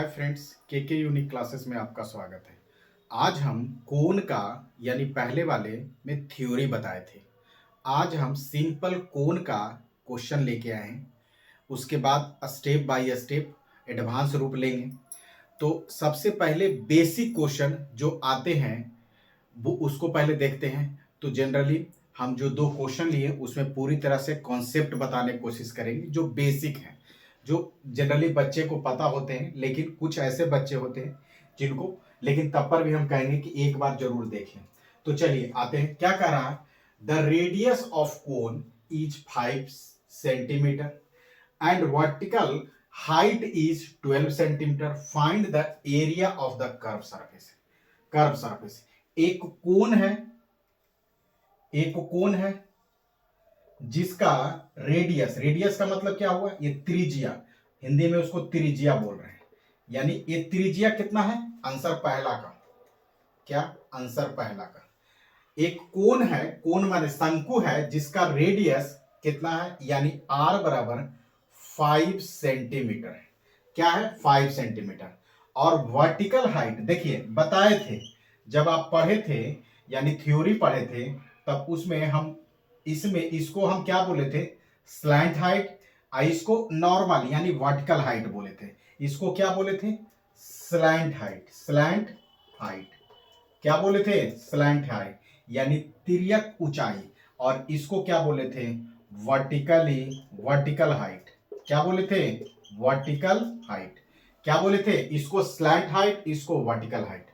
Hi friends, के unique classes में आपका स्वागत है। आज हम कोण का यानी पहले वाले में थ्योरी बताए थे। आज हम सिंपल कोण का क्वेश्चन लेके आए हैं। उसके बाद स्टेप बाय स्टेप एडवांस रूप लेंगे। तो सबसे पहले बेसिक क्वेश्चन जो आते हैं वो उसको पहले देखते हैं। तो जनरली हम जो दो क्वेश्चन लिए उसमें पूरी तरह से कॉन्सेप्ट बताने की कोशिश करेंगे जो बेसिक है, जो जनरली बच्चे को पता होते हैं, लेकिन कुछ ऐसे बच्चे होते हैं जिनको, लेकिन तब पर भी हम कहेंगे कि एक बार जरूर देखें। तो चलिए आते हैं। क्या कह रहा है? The radius of cone is 5 centimetre and vertical height is 12 centimetre. Find the area of the curve surface. Curve surface एक कोण है जिसका रेडियस, रेडियस का मतलब क्या हुआ? ये त्रिज्या, हिंदी में उसको त्रिज्या बोल रहे हैं। यानी ये त्रिज्या कितना है? आंसर पहला का क्या? आंसर पहला का एक कोण है, कोण माने शंकु है जिसका रेडियस कितना है? यानी आर बराबर 5 सेंटीमीटर है। क्या है? 5 सेंटीमीटर। और वर्टिकल हाइट देखिए बताए थे जब आप पढ़े थे, यानी थ्योरी पढ़े थे, तब उसमें हम इसको हम क्या बोले थे? Slant height. इसको नॉर्मल यानी वर्टिकल हाइट बोले थे। इसको क्या बोले थे? Slant height. स्लैंट हाइट क्या बोले थे? स्लैंट हाइट यानी तिर्यक ऊंचाई। और इसको क्या बोले थे? Vertical height. क्या बोले थे? Vertical height. क्या बोले थे? इसको स्लैंट हाइट, इसको वर्टिकल हाइट।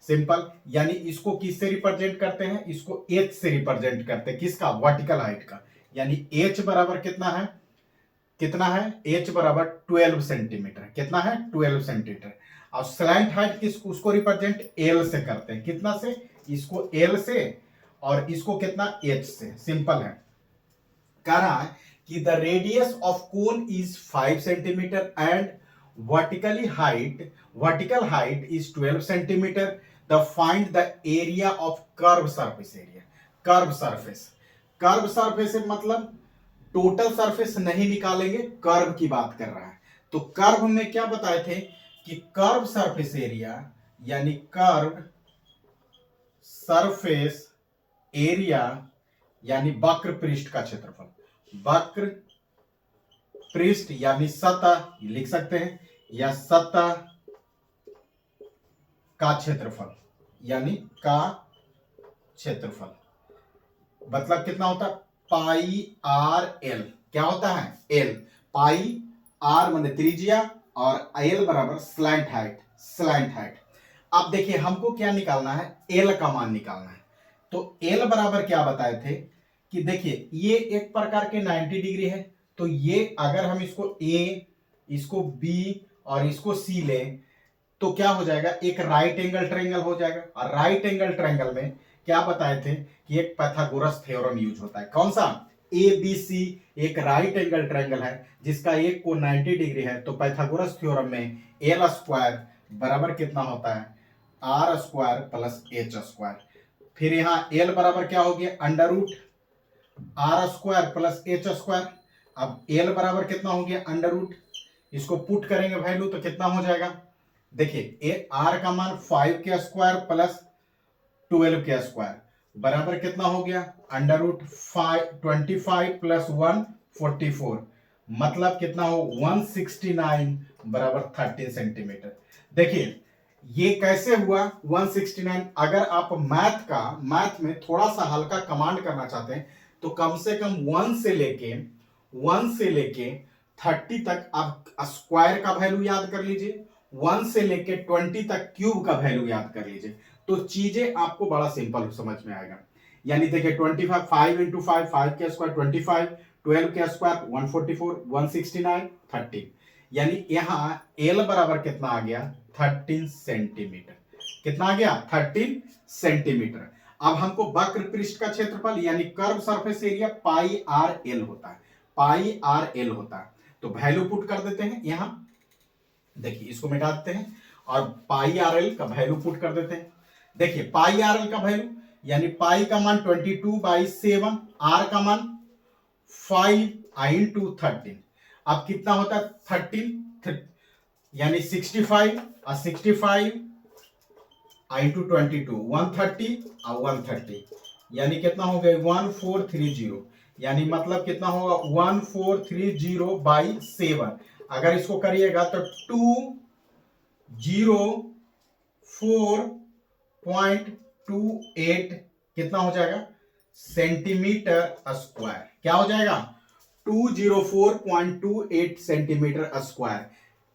सिंपल। यानी इसको किससे रिप्रेजेंट करते हैं? इसको एच से रिप्रेजेंट करते हैं। किसका? वर्टिकल हाइट का। यानी एच बराबर कितना है? कितना है? एच बराबर 12 सेंटीमीटर। कितना है? 12 सेंटीमीटर। और स्लैंट हाइट किस उसको रिप्रेजेंट एल से करते हैं। कितना से? इसको एल से, और इसको कितना? एच से। सिंपल है। कह रहा है कि the radius of cone is 5 centimetre and vertical height is 12 centimetre. The find the area of curve surface area. Curve surface मतलब टोटल सरफेस नहीं निकालेंगे, कर्व की बात कर रहा है। तो कर्व में क्या बताए थे कि कर्व सरफेस एरिया यानी कर्व सरफेस एरिया यानी वक्र पृष्ठ का क्षेत्रफल। वक्र पृष्ठ यानी सतह लिख सकते हैं, या सतह का क्षेत्रफल यानी का क्षेत्रफल मतलब कितना होता है? पाई आर एल। क्या होता है? एल। पाई आर माने त्रिज्या और एल बराबर स्लैंट हाइट। Slant height. अब देखिए हमको क्या निकालना है? एल का मान निकालना है। तो एल बराबर क्या बताए थे कि देखिए ये एक प्रकार के 90 डिग्री है। तो ये अगर हम इसको ए, इसको बी और इसको सी लें तो क्या हो जाएगा? एक राइट एंगल ट्रायंगल हो जाएगा। और राइट एंगल ट्रायंगल में क्या बताए थे कि एक पाइथागोरस थ्योरम यूज होता है। कौन सा? ए बी सी एक राइट एंगल ट्रायंगल है जिसका एक को 90 डिग्री है। तो पाइथागोरस थ्योरम में एल स्क्वायर बराबर कितना होता है? R square plus H square. फिर यहां एल बराबर क्या हो गया? Under root R square plus H square. अब एल बराबर कितना हो गया? Under root. इसको पुट करेंगे वैल्यू तो कितना हो जाएगा? देखिए आर का मान 5 के स्क्वायर प्लस 12 के स्क्वायर बराबर कितना हो गया? Under root 25 plus 1 44। मतलब कितना हो? 169 बराबर 13 सेंटीमीटर। देखिए ये कैसे हुआ 169? अगर आप मैथ में थोड़ा सा हल्का कमांड करना चाहते हैं तो कम से कम 1 से लेके 30 तक आप स्क्वायर का वैल्यू याद कर लीजिए। 1 से लेके 20 तक क्यूब का वैल्यू याद कर लीजिए, तो चीजें आपको बड़ा सिंपल समझ में आएगा। यानी देखिए 25 5 इंटू 5 5 के स्क्वायर 25, 12 के स्क्वायर 144, 169 30। यानी यहां एल बराबर कितना आ गया? 13 सेंटीमीटर। कितना आ गया? 13 सेंटीमीटर। अब हमको वक्र पृष्ठ का क्षेत्रफल यानी curve surface area pi R L होता है। पाई आर एल होता है। तो वैल्यू पुट कर देते हैं यहां। देखिए इसको मिटा देते हैं और पाई आर एल का वैल्यू पुट कर देते हैं। देखिए पाई आर एल का वैल्यू यानी पाई का मान 22/7, आर का मान 5 इंटू 13। अब कितना होता है? 13 यानी 65 और 65 इंटू 22 130 और 130 यानी कितना हो गया 1430 यानी मतलब कितना होगा 1430 बाई 7। अगर इसको करिएगा तो 204.28 कितना हो जाएगा सेंटीमीटर स्क्वायर। क्या हो जाएगा 204.28 सेंटीमीटर स्क्वायर।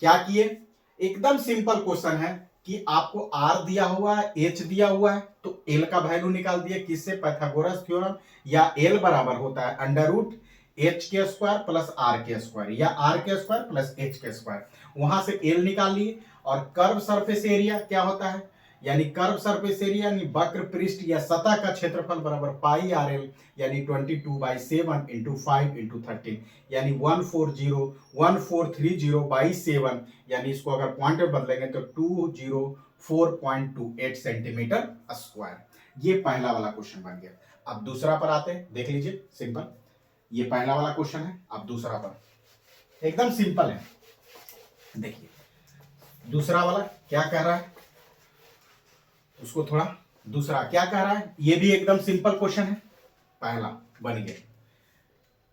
क्या किए एकदम सिंपल क्वेश्चन है कि आपको आर दिया हुआ है एच दिया हुआ है तो एल का वैल्यू निकाल दिए किससे पाइथागोरस थ्योरम या एल बराबर होता है अंडर रूट एच के स्क्वायर प्लस आर के स्क्वायर या आर के स्क्वायर प्लस एच के स्क्वायर वहां से एल निकाल लिए। और कर्व सरफेस एरिया क्या होता है यानी कर्व सरफेस एरिया यानी वक्र पृष्ठ या सतह का क्षेत्रफल बराबर पाई आर एल यानी 22/7 इंटू 5 इंटू 13 यानी 1430/7 यानी इसको अगर पॉइंट में बदलेंगे तो 204.28 सेंटीमीटर स्क्वायर। ये पहला वाला क्वेश्चन बन गया। अब दूसरा पर आते हैं देख लीजिए सिंपल। ये पहला वाला क्वेश्चन है। अब दूसरा पर एकदम सिंपल है। देखिए दूसरा वाला क्या कह रहा है उसको थोड़ा दूसरा क्या कह रहा है ये भी एकदम सिंपल क्वेश्चन है। पहला बन गया।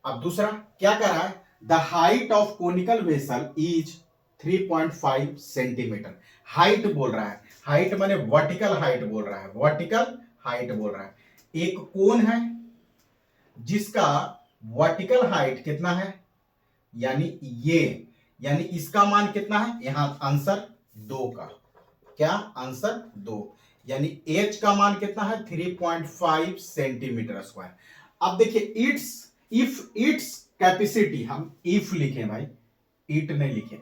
अब दूसरा क्या कह रहा है the height of conical vessel is 3.5 centimetre. Height बोल रहा है हाइट माने वर्टिकल हाइट बोल रहा है वर्टिकल हाइट बोल रहा है। एक कोन है जिसका वर्टिकल हाइट कितना है यानी ये यानी इसका मान कितना है यहां आंसर 2 का क्या आंसर 2 यानी एच का मान कितना है 3.5 सेंटीमीटर स्क्वायर। अब देखिए इफ इट्स कैपेसिटी हम इफ लिखे भाई इट नहीं लिखे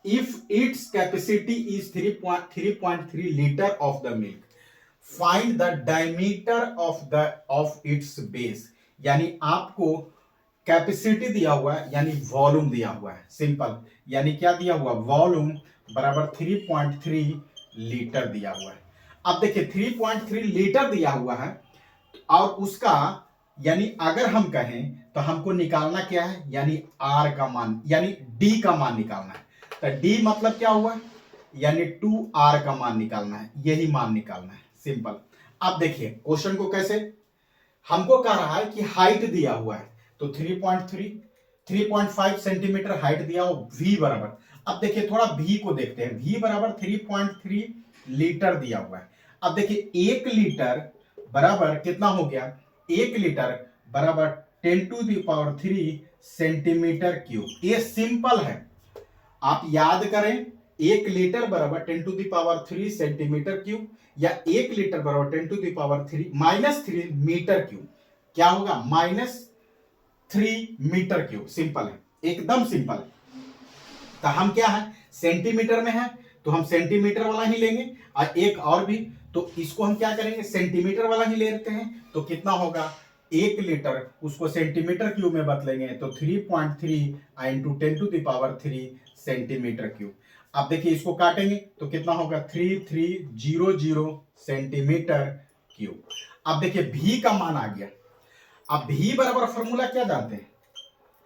if its capacity is 3.3 litre of the milk find the diameter of its base. यानी आपको कैपेसिटी दिया हुआ है यानी वॉल्यूम दिया हुआ है सिंपल यानी क्या दिया हुआ वॉल्यूम बराबर 3.3 लीटर दिया हुआ है। अब देखिए 3.3 लीटर दिया हुआ है और उसका यानी अगर हम कहें तो हमको निकालना क्या है यानी आर का मान यानी डी का मान निकालना है। तो डी मतलब क्या हुआ यानी 2r का मान निकालना है यही मान निकालना है सिंपल। अब देखिए क्वेश्चन को कैसे हमको कह रहा है कि हाइट दिया हुआ है तो 3.5 सेंटीमीटर हाइट दिया हो v बराबर। अब देखिए थोड़ा v को देखते हैं v बराबर 3.3 लीटर दिया हुआ है। अब देखिए 1 लीटर बराबर कितना हो गया 1 लीटर बराबर 10⁻³ सेंटीमीटर क्यूब। ये सिंपल है आप याद करें 1 लीटर बराबर 10⁻³ सेंटीमीटर क्यूब या 1 लीटर बराबर 10⁻³ मीटर क्यूब क्या होगा -3 मीटर क्यूब। सिंपल है एकदम सिंपल। तो हम क्या है सेंटीमीटर में है तो हम सेंटीमीटर वाला ही लेंगे और एक और भी तो इसको हम क्या करेंगे सेंटीमीटर वाला ही लेते हैं तो कितना होगा 1 लीटर उसको सेंटीमीटर क्यूब में बदलेंगे तो 3.3 इंटू 10⁻³ सेंटीमीटर क्यूब। अब देखिए इसको काटेंगे तो कितना होगा 3300 सेंटीमीटर क्यूब। अब देखिए भी का मान आ गया। अब भी बराबर फॉर्मूला क्या जानते हैं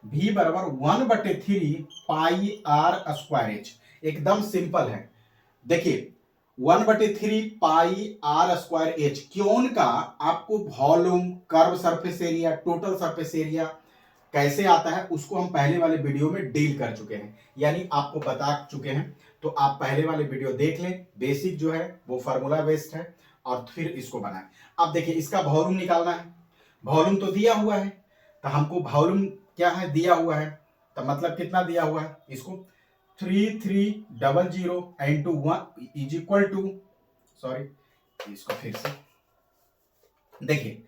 भी बराबर 1/3 पाई आर स्क्वायर एच। एकदम सिंपल है। देखिए 1/3 पाई आर स्क्वायर एच क्यों का आपको volume curve surface area total surface area कैसे आता है उसको हम पहले वाले वीडियो में डील कर चुके हैं यानी आपको बता चुके हैं। तो आप पहले वाले वीडियो देख लें बेसिक जो है वो फार्मूला बेस्ड है और फिर इसको बनाएं। अब देखिए इसका वॉल्यूम निकालना है वॉल्यूम तो दिया हुआ है तो हमको वॉल्यूम क्या है दिया हुआ है तो मतलब कितना दिया हुआ है इसको 3300 into 1 is equal to sorry इसको फिर से देखिए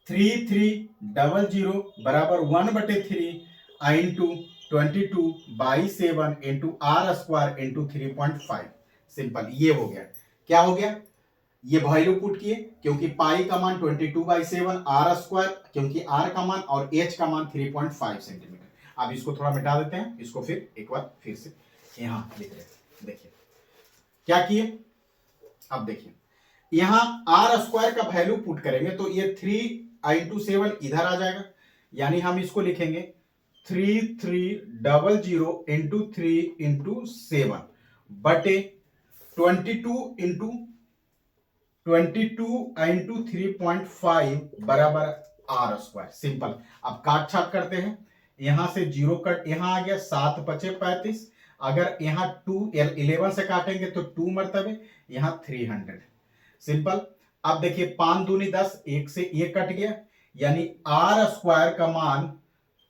3300 बराबर 1/3 into 22/7 into R square into 3.5 simple. ये हो गया क्या हो गया ये वैल्यू पुट किए क्योंकि पाई का मान 22/7 आर स्क्वायर क्योंकि आर का मान और एच का मान 3.5 सेंटीमीटर। अब इसको थोड़ा मिटा देते हैं इसको फिर एक बार फिर से यहां लिख रहे हैं। देखिए क्या किए अब देखिए यहां आर स्क्वायर का वैल्यू पुट करेंगे तो ये 3 इंटू 7 इधर आ जाएगा यानी हम इसको लिखेंगे 3300 इंटू 3 इंटू 7 बटे 22 इंटू 3.5 बराबर आर स्क्वायर। सिंपल। अब काट छाट करते हैं, यहां से 0 कट, यहां आ गया 7 पचे 35, अगर यहां 11 से काटेंगे तो 2 मरतबे, यहां 300। सिंपल। अब देखिए 5 दूनी 10, 1 से 1 कट गया, यानी आर स्क्वायर का मान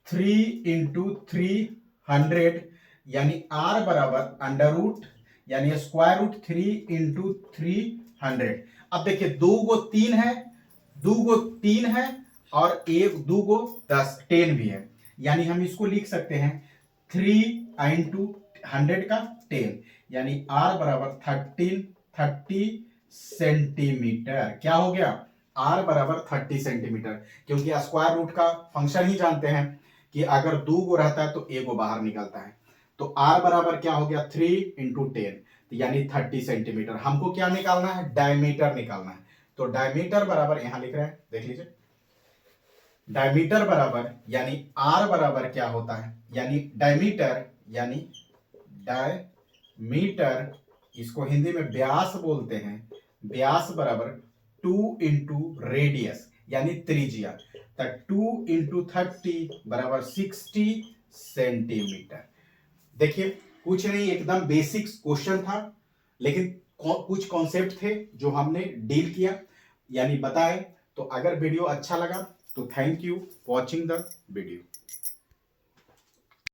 3 इंटू 300, यानी आर बराबर अंडर रूट यानी स्क्वायर रूट 3 इंटू 300। अब देखिए 2 गो 3 है, 2 गो 3 है, और 2 गो 10 भी है, यानी हम इसको लिख सकते हैं 3 इंटू 100 का 10, यानी आर बराबर 30 सेंटीमीटर। क्या हो गया? आर बराबर 30 सेंटीमीटर, क्योंकि स्क्वायर रूट का फंक्शन ही जानते हैं कि अगर 2 गो रहता है तो 1 गो बाहर निकलता है। तो आर बराबर क्या हो गया? 3 इंटू 10, यानी 30 सेंटीमीटर। हमको क्या निकालना है? डायमीटर निकालना है। तो डायमीटर बराबर यहां लिख रहे हैं, देख लीजिए। डायमीटर बराबर यानी आर बराबर क्या होता है? यानी डायमीटर, यानी डायमीटर, इसको हिंदी में व्यास बोलते हैं। व्यास बराबर 2 इंटू रेडियस यानी त्रिज्या, तो 2 इंटू 30 बराबर 60 सेंटीमीटर। देखिए कुछ नहीं, एकदम बेसिक क्वेश्चन था, लेकिन कुछ कॉन्सेप्ट थे जो हमने डील किया यानी बताए। तो अगर वीडियो अच्छा लगा तो thank you watching the video.